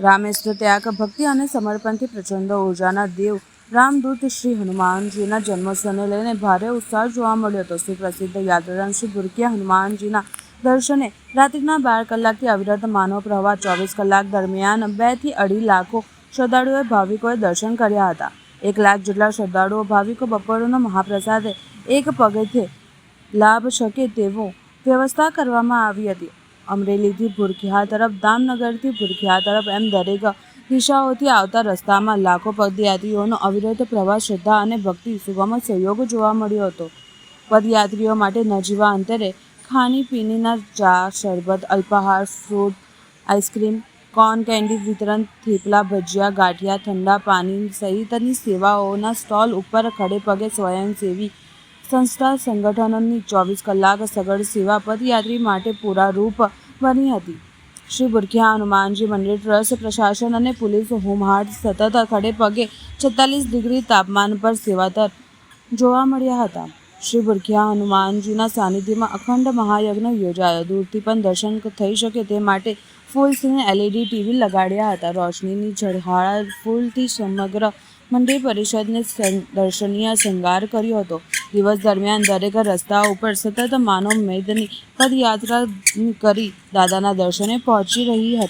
રામેશ્વર ત્યાગ, ભક્તિ અને સમર્પણથી પ્રચંડ ઉર્જાના દેવ રામદૂત શ્રી હનુમાનજીના જન્મોત્સવને લઈને ભારે ઉત્સાહ જોવા મળ્યો હતો. સુપ્રસિદ્ધ યાત્રાધામ શ્રી ભૂરખિયા હનુમાનજીના દર્શને રાત્રિના 12 કલાકથી અવિરત માનવ પ્રવાહ 24 કલાક દરમિયાન 2 થી 2.5 લાખ ભાવિકોએ દર્શન કર્યા હતા. 1 લાખ જેટલા શ્રદ્ધાળુઓ ભાવિકો બપોરનો મહાપ્રસાદે એક પગથિયે લાભ શકે તેવી વ્યવસ્થા કરવામાં આવી હતી. અમરેલીથી ભૂરખિયા તરફ, દામનગરથી ભૂરખિયા તરફ એમ દરેક દિશાઓથી આવતા રસ્તામાં લાખો પદયાત્રીઓનો અવિરત પ્રવાહ શ્રદ્ધા અને ભક્તિ સુગમ સહયોગ જોવા મળ્યો હતો. પદયાત્રીઓ માટે નજીવા અંતરે ખાણીપીણીના ચા, શરબત, અલ્પાહાર, ફ્રૂટ, આઈસ્ક્રીમ, કોન કેન્ડી વિતરણ, થેપલા, ભજીયા, ગાંઠિયા, ઠંડા પાણી સહિતની સેવાઓના સ્ટોલ ઉપર ખડેપગે સ્વયંસેવી સંસ્થા સંગઠનોની 24 કલાક સઘન સેવા પદયાત્રી માટે પૂરારૂપ બની હતી. શ્રી ભૂરખિયા હનુમાનજી મંદિર ટ્રસ્ટ, પ્રશાસન અને પોલીસ હોમગાર્ડ સતત ખડેપગે 46 ડિગ્રી તાપમાન પર સેવાતર જોવા મળ્યા હતા. શ્રી ભૂરખિયા હનુમાનજીના સાનિધ્યમાં અખંડ મહાયજ્ઞ યોજાયો. દૂરથી પણ દર્શન થઈ શકે તે માટે ફૂલ સ્ક્રીન LED ટીવી લગાડ્યા હતા. રોશનીની ઝળહળાટ ફૂલથી સમગ્ર મંદિર પરિસરને દર્શનીય શણગાર કર્યો હતો. દિવસ દરમિયાન દરેક રસ્તા ઉપર સતત માનવ મેદની પદયાત્રા કરી દાદાના દર્શને પહોંચી રહી હતી.